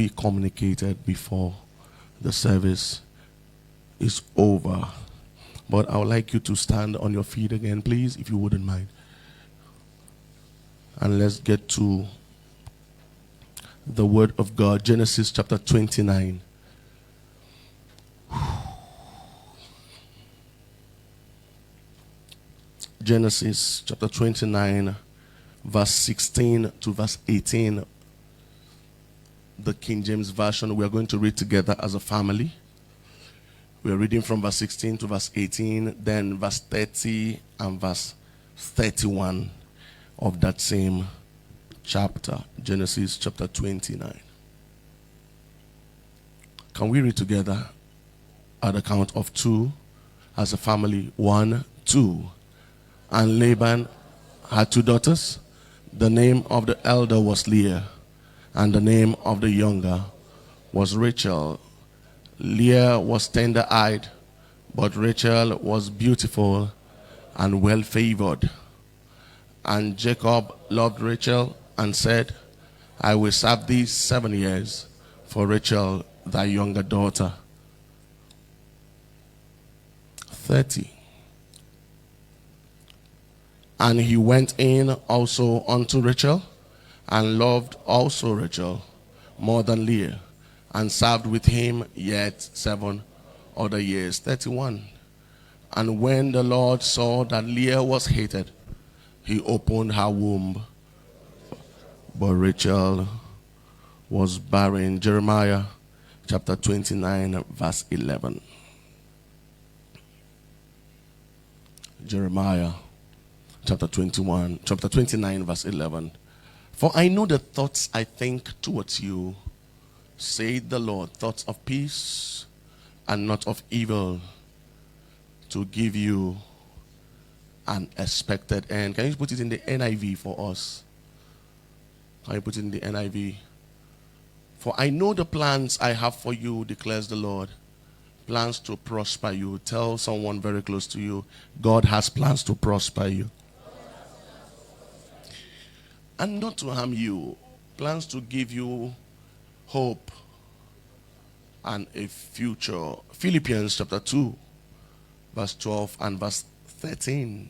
we communicated before the service is over. But I would like you to stand on your feet again, please, if you wouldn't mind. And let's get to the Word of God. Genesis chapter 29. Genesis chapter 29, verse 16 to verse 18. The King James Version. We are going to read together as a family. We are reading from verse 16 to verse 18, then verse 30 and verse 31 of that same chapter, Genesis chapter 29. Can we read together at the count of two as a family? 1, 2. And Laban had 2 daughters. The name of the elder was Leah, and the name of the younger was Rachel. Leah was tender-eyed, but Rachel was beautiful and well-favored. And Jacob loved Rachel and said, I will serve thee 7 years for Rachel, thy younger daughter. 30. And he went in also unto Rachel, and loved also Rachel more than Leah, and served with him yet 7 other years. 31. And when the Lord saw that Leah was hated, he opened her womb, but Rachel was barren. Jeremiah chapter 29, verse 11. Jeremiah chapter 29, verse 11. For I know the thoughts I think towards you, saith the Lord, thoughts of peace and not of evil, to give you an expected end. Can you put it in the NIV for us? Can you put it in the NIV? For I know the plans I have for you, declares the Lord. Plans to prosper you. Tell someone very close to you, God has plans to prosper you. And not to harm you. Plans to give you hope and a future. Philippians chapter 2, verse 12 and verse 13.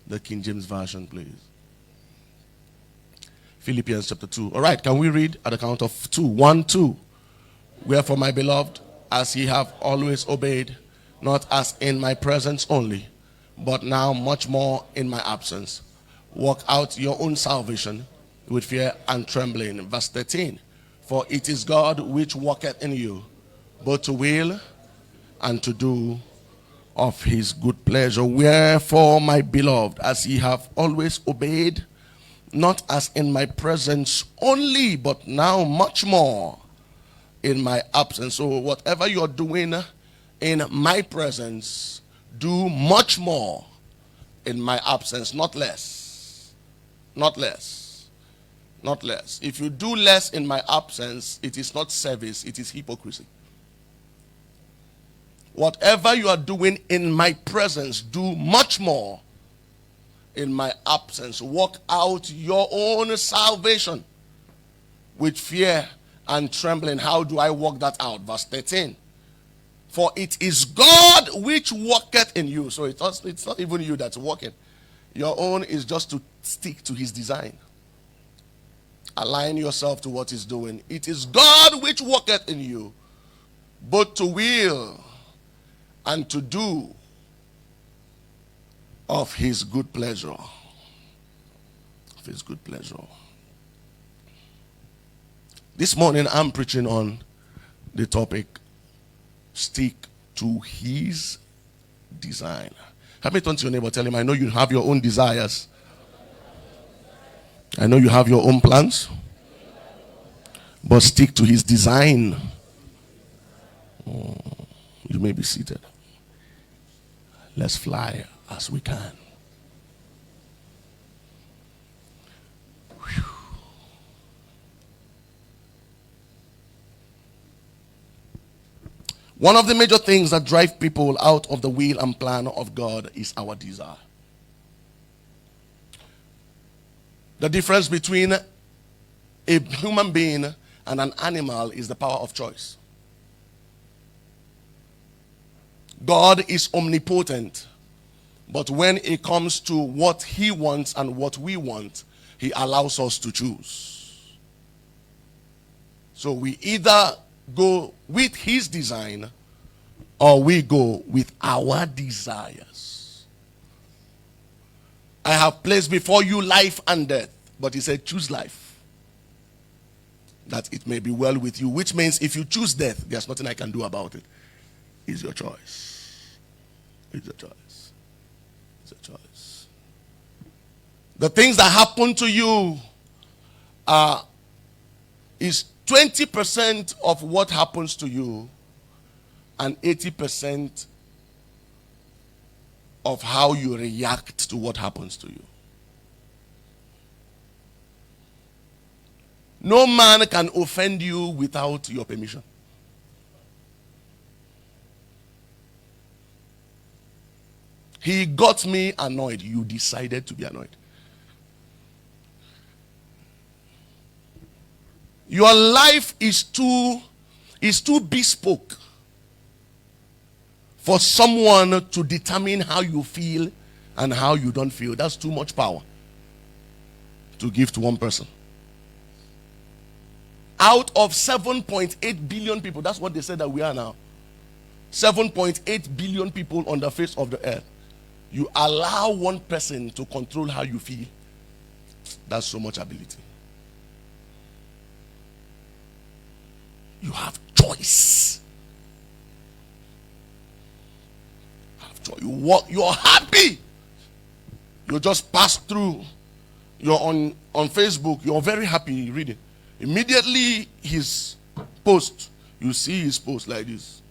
The King James Version, please. Philippians chapter 2. All right, can we read at the count of 2? 1, 2. Wherefore, my beloved, as ye have always obeyed, not as in my presence only, but now much more in my absence, work out your own salvation with fear and trembling. Verse 13. For it is God which worketh in you, both to will and to do of his good pleasure. Wherefore, my beloved, as ye have always obeyed, not as in my presence only, but now much more in my absence. So whatever you're doing in my presence, do much more in my absence, not less. Not less. Not less. If you do less in my absence, it is not service, it is hypocrisy. Whatever you are doing in my presence, do much more in my absence. Work out your own salvation with fear and trembling. How do I work that out? Verse 13. For it is God which worketh in you. So it's not even you that's working. Your own is just to stick to his design. Align yourself to what he's doing. It is God which worketh in you, both to will and to do of his good pleasure. Of his good pleasure. This morning I'm preaching on the topic, stick to his design. Have me turn to your neighbor, tell him, I know you have your own desires. I know you have your own plans, but stick to his design. You may be seated. Let's fly as we can. Whew. One of the major things that drive people out of the will and plan of God is our desire. The difference between a human being and an animal is the power of choice. God is omnipotent, but when it comes to what he wants and what we want, he allows us to choose. So we either go with his design or we go with our desires. I have placed before you life and death, but he said choose life, that it may be well with you, which means if you choose death, there's nothing I can do about it. It's your choice. It's a choice. It's a choice. The things that happen to you is 20% of what happens to you and 80% of how you react to what happens to you. No man can offend you without your permission. He got me annoyed. You decided to be annoyed. Your life is too bespoke for someone to determine how you feel and how you don't feel. That's too much power to give to one person. Out of 7.8 billion people, that's what they said that we are now. 7.8 billion people on the face of the earth. You allow one person to control how you feel. That's so much ability. You have choice. You walk, you're happy. You just pass through. You're on Facebook. You're very happy reading. Immediately his post, you see his post like this.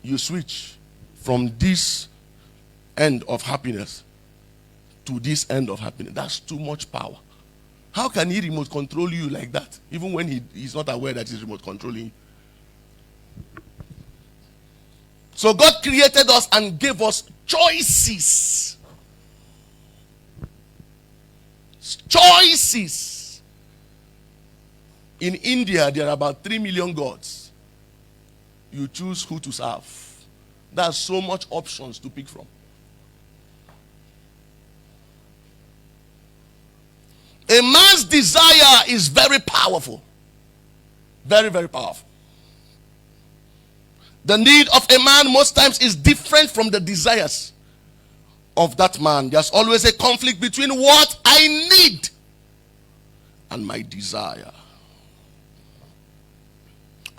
You switch from this end of happiness to this end of happiness. That's too much power. How can he remote control you like that? Even when he's not aware that he's remote controlling you. So God created us and gave us choices. Choices. In India, there are about 3 million gods. You choose who to serve. There's so much options to pick from. A man's desire is very powerful. Very, very powerful. The need of a man most times is different from the desires of that man. There's always a conflict between what I need and my desire.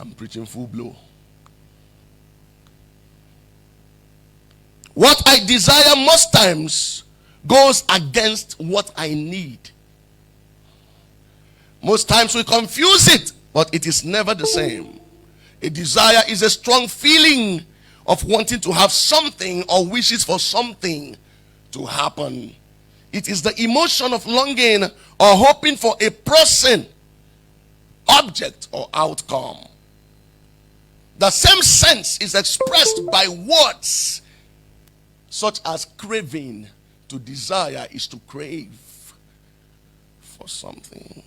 I'm preaching full blow. What I desire most times goes against what I need. Most times we confuse it, but it is never the same. A desire is a strong feeling of wanting to have something or wishes for something to happen. It is the emotion of longing or hoping for a person, object, or outcome. The same sense is expressed by words such as craving. To desire is to crave for something.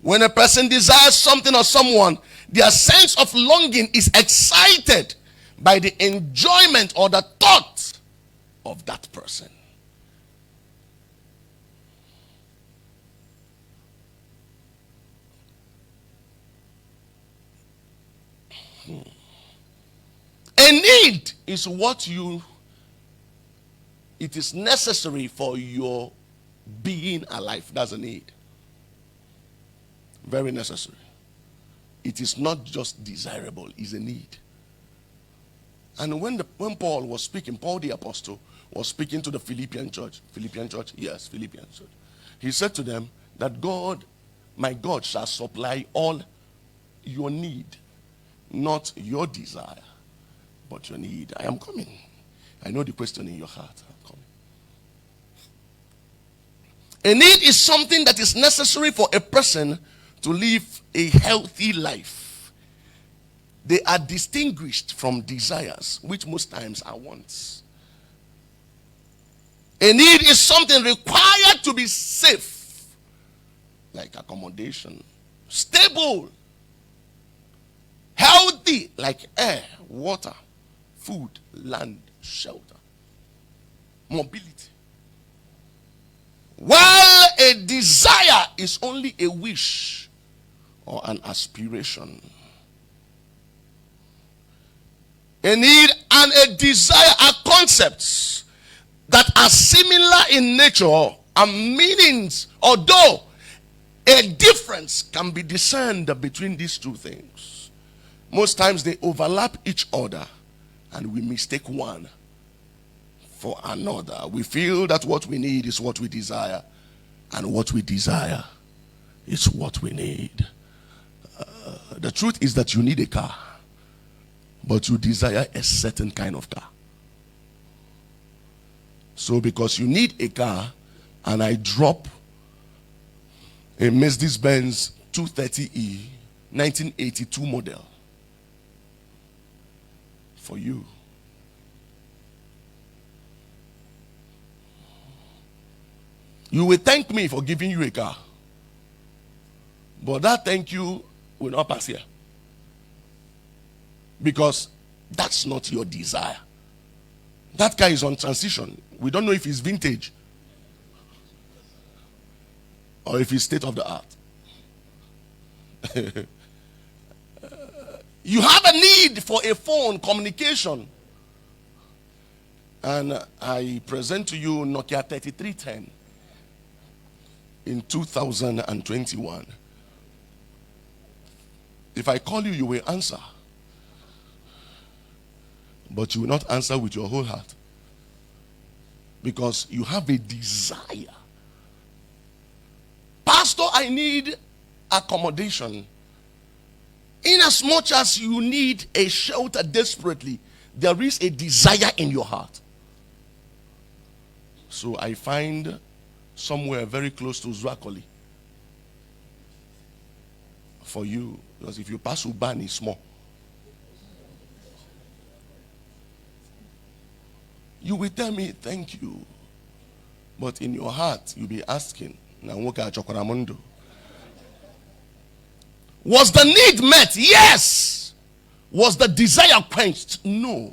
When a person desires something or someone, their sense of longing is excited by the enjoyment or the thought of that person. A need is it is necessary for your being alive. That's a need. Very necessary. It is not just desirable, it's a need. And when Paul was speaking, Paul the apostle was speaking to the Philippian church. Philippian church? Yes, Philippian church. He said to them that God, my God, shall supply all your need, not your desire, but your need. I am coming. I know the question in your heart. I'm coming. A need is something that is necessary for a person to live a healthy life. They are distinguished from desires, which most times are wants. A need is something required to be safe like accommodation. Stable, healthy, like air, water, food, land, shelter, mobility. While a desire is only a wish or an aspiration. A need and a desire are concepts that are similar in nature and meanings, although a difference can be discerned between these two things. Most times they overlap each other and we mistake one for another. We feel that what we need is what we desire, and what we desire is what we need. The truth is that you need a car, but you desire a certain kind of car. So because you need a car, and I drop a Mercedes-Benz 230E 1982 model for you, you will thank me for giving you a car, but that thank you will not pass here, because that's not your desire. That car is on transition. We don't know if it's vintage or if it's state of the art. You have a need for a phone communication, and I present to you Nokia 3310 in 2021. If I call you, you will answer, but you will not answer with your whole heart, because you have a desire. Pastor, I need accommodation. In as much as you need a shelter desperately, there is a desire in your heart. So I find somewhere very close to Zwakoli for you, because if you pass Uban, it's small. You will tell me thank you, but in your heart you'll be asking, was the need met? Yes. Was the desire quenched? No.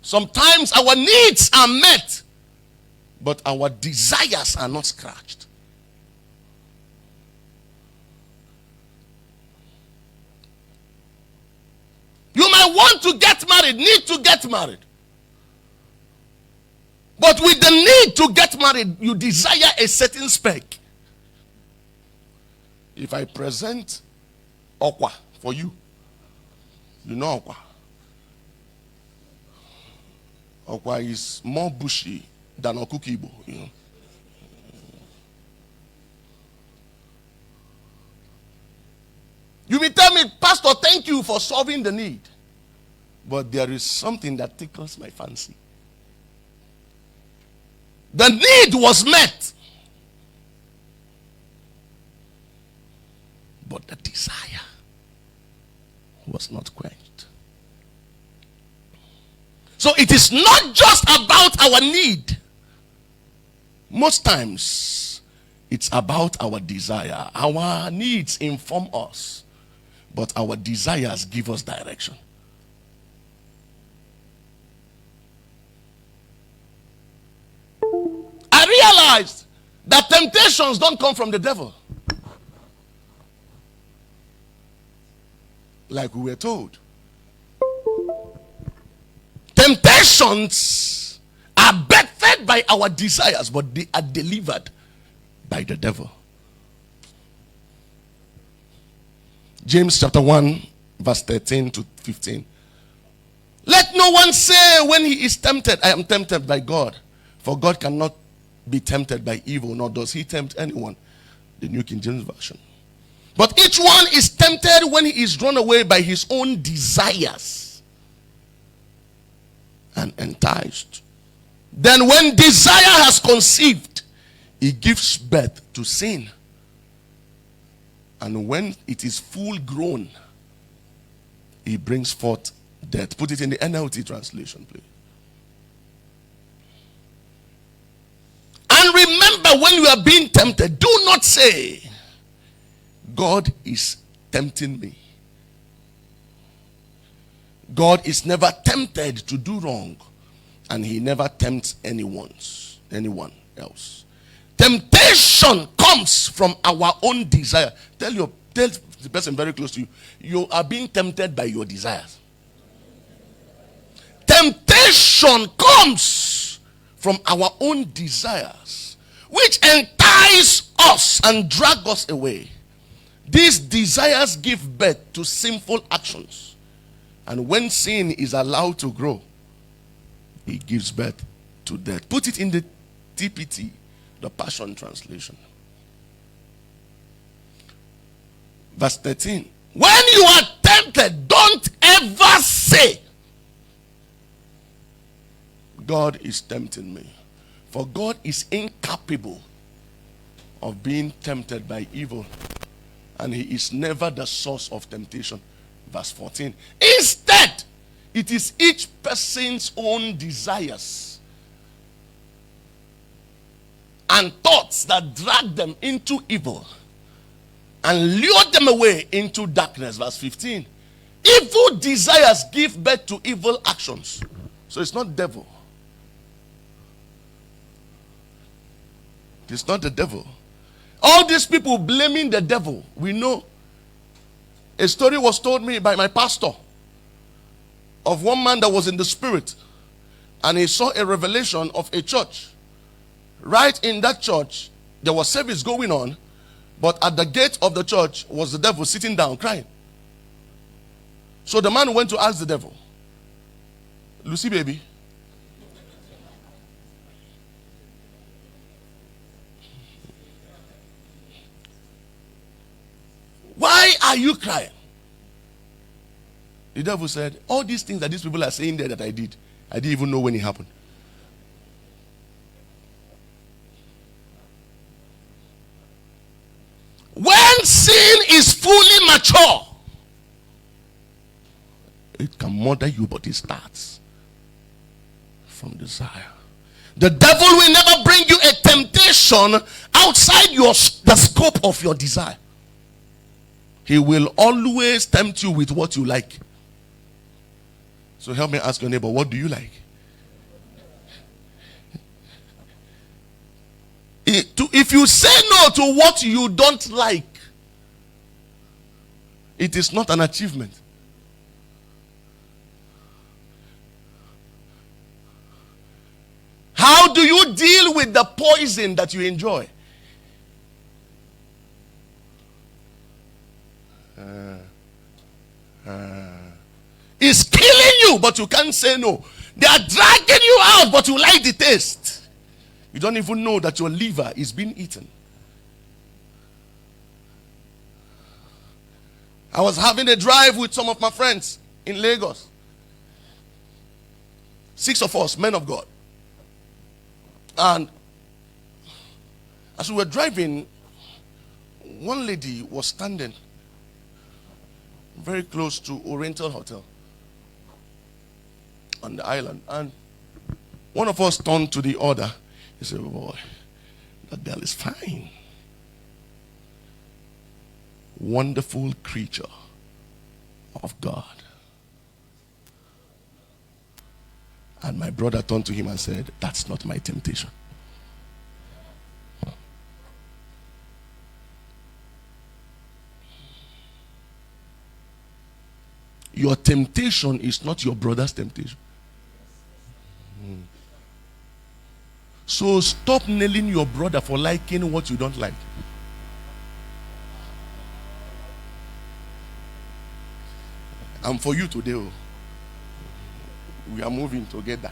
Sometimes our needs are met, but our desires are not scratched. You might want to get married, need to get married. But with the need to get married, you desire a certain spec. If I present okwa for you, you know okwa. Okwa is more bushy than okukibo, you know. You will tell me, Pastor, thank you for solving the need. But there is something that tickles my fancy. The need was met, but the desire was not quenched. So it is not just about our need. Most times, it's about our desire. Our needs inform us, but our desires give us direction. I realized that temptations don't come from the devil, like we were told. Temptations are birthed by our desires, but they are delivered by the devil. James chapter 1 verse 13 to 15. Let no one say when he is tempted, I am tempted by God. For God cannot be tempted by evil, nor does he tempt anyone. The New King James Version. But each one is tempted when he is drawn away by his own desires and enticed. Then when desire has conceived, it gives birth to sin. And when it is full grown, it brings forth death. Put it in the NLT translation, please. And remember Remember, when you are being tempted, do not say, God is tempting me. God is never tempted to do wrong, and he never tempts anyone else. Temptation comes from our own desire. Tell the person very close to you, you are being tempted by your desires. Temptation comes from our own desires, which entice us and drag us away. These desires give birth to sinful actions. And when sin is allowed to grow, it gives birth to death. Put it in the TPT, the Passion Translation. Verse 13. When you are tempted, don't ever say, God is tempting me. For God is incapable of being tempted by evil, and he is never the source of temptation. Verse 14. Instead, it is each person's own desires and thoughts that drag them into evil and lure them away into darkness. Verse 15. Evil desires give birth to evil actions. So it's not devil. It's not the devil. All these people blaming the devil, we know. A story was told me by my pastor of one man that was in the spirit, and he saw a revelation of a church. Right in that church, there was service going on, but at the gate of the church was the devil sitting down crying. So the man went to ask the devil, Lucy baby, why are you crying? The devil said, all these things that these people are saying there that I didn't even know when it happened. When sin is fully mature, it can murder you, but it starts from desire. The devil will never bring you a temptation outside the scope of your desire. He will always tempt you with what you like. So help me ask your neighbor, what do you like? If you say no to what you don't like, it is not an achievement. How do you deal with the poison that you enjoy? It's killing you, but you can't say no. They are dragging you out, but you like the taste. You don't even know that your liver is being eaten. I was having a drive with some of my friends in Lagos. 6 of us, men of God. And as we were driving, one lady was standing very close to Oriental Hotel on the island, and one of us turned to the other. He said, boy, that girl is fine. Wonderful creature of God. And my brother turned to him and said, that's not my temptation. Your temptation is not your brother's temptation. So stop nailing your brother for liking what you don't like. And for you today, we are moving together.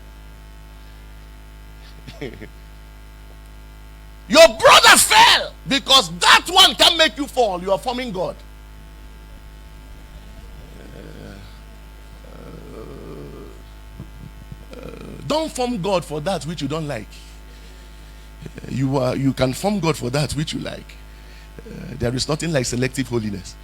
Your brother fell because that one can make you fall. You are forming God. Don't form God for that which you don't like. You can form God for that which you like. There is nothing like selective holiness.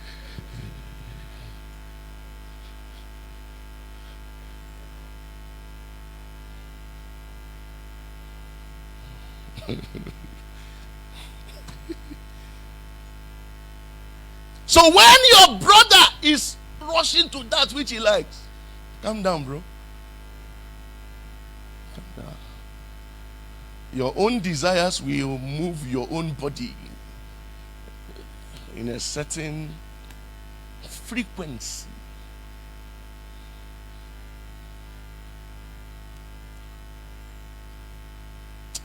So when your brother is rushing to that which he likes, calm down, bro. Calm down. Your own desires will move your own body in a certain frequency.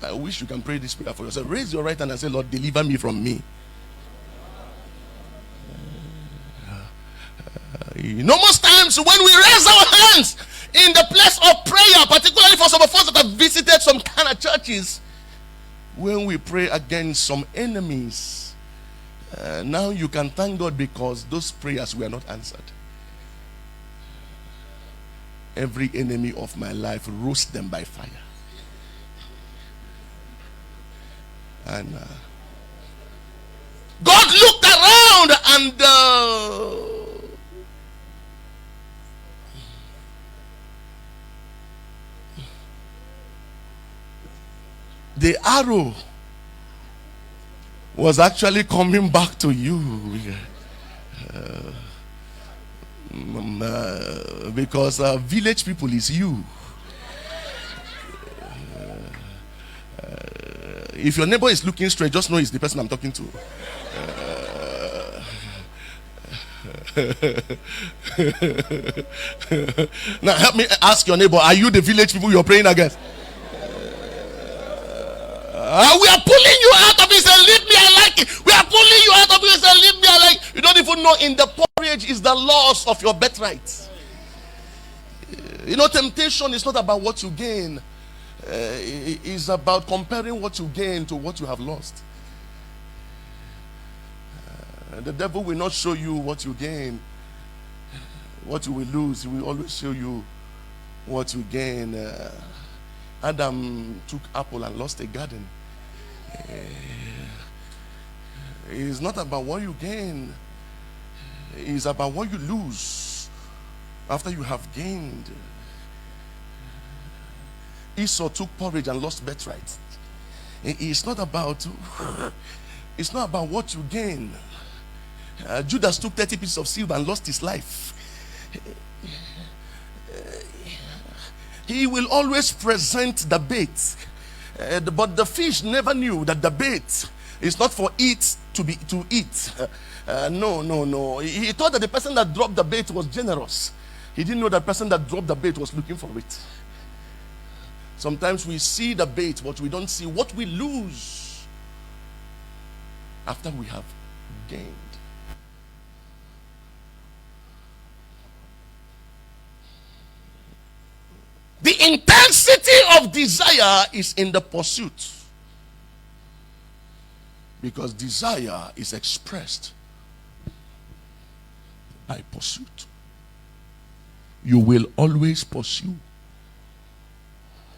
I wish you can pray this prayer for yourself. Raise your right hand and say, Lord, deliver me from me. Most times when we raise our hands in the place of prayer, particularly for some of us that have visited some kind of churches, when we pray against some enemies, now you can thank God because those prayers were not answered. Every enemy of my life, roast them by fire. And God looked around and the arrow was actually coming back to you. Because village people is you. If your neighbor is looking straight, just know it's the person I'm talking to. Now help me ask your neighbor, are you the village people you're praying against? We are pulling you out of it and leave me, I like it. We are pulling you out of it and leave me, I like it. You don't even know in the porridge is the loss of your birthright. Temptation is not about what you gain. It's about comparing what you gain to what you have lost. The devil will not show you what you gain, what you will lose. He will always show you what you gain. Adam took apple and lost a garden. It's not about what you gain. It's about what you lose after you have gained. Esau took porridge and lost birthright. It's not about what you gain. Judas took 30 pieces of silver and lost his life. He will always present the bait, but the fish never knew that the bait is not for it to eat. No. He thought that the person that dropped the bait was generous. He didn't know that the person that dropped the bait was looking for it. Sometimes we see the bait, but we don't see what we lose after we have gained. The intensity of desire is in the pursuit. Because desire is expressed by pursuit. You will always pursue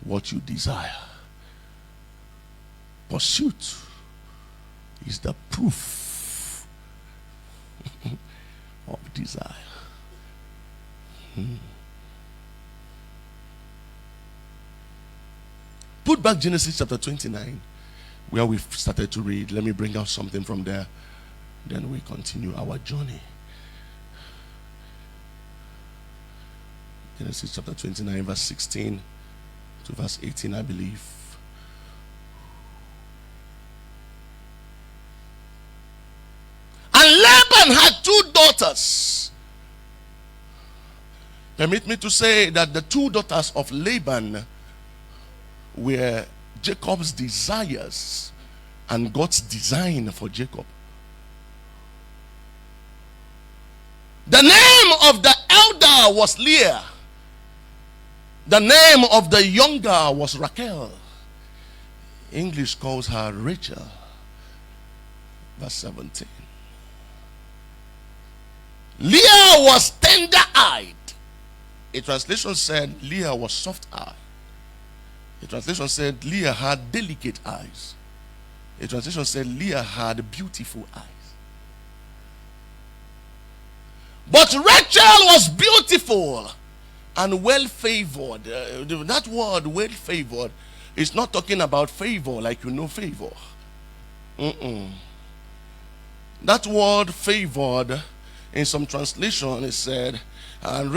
what you desire. Pursuit is the proof of desire. Put back Genesis chapter 29, where we've started to read. Let me bring out something from there. Then we continue our journey. Genesis chapter 29, verse 16 to verse 18, I believe. And Laban had 2 daughters. Permit me to say that the 2 daughters of Laban were Jacob's desires and God's design for Jacob. The name of the elder was Leah. The name of the younger was Rachel. English calls her Rachel. Verse 17. Leah was tender-eyed. A translation said Leah was soft-eyed. A translation said Leah had delicate eyes. A translation said Leah had beautiful eyes. But Rachel was beautiful and well-favored. That word well-favored is not talking about favor like you know favor. That word favored, in some translation, is said, and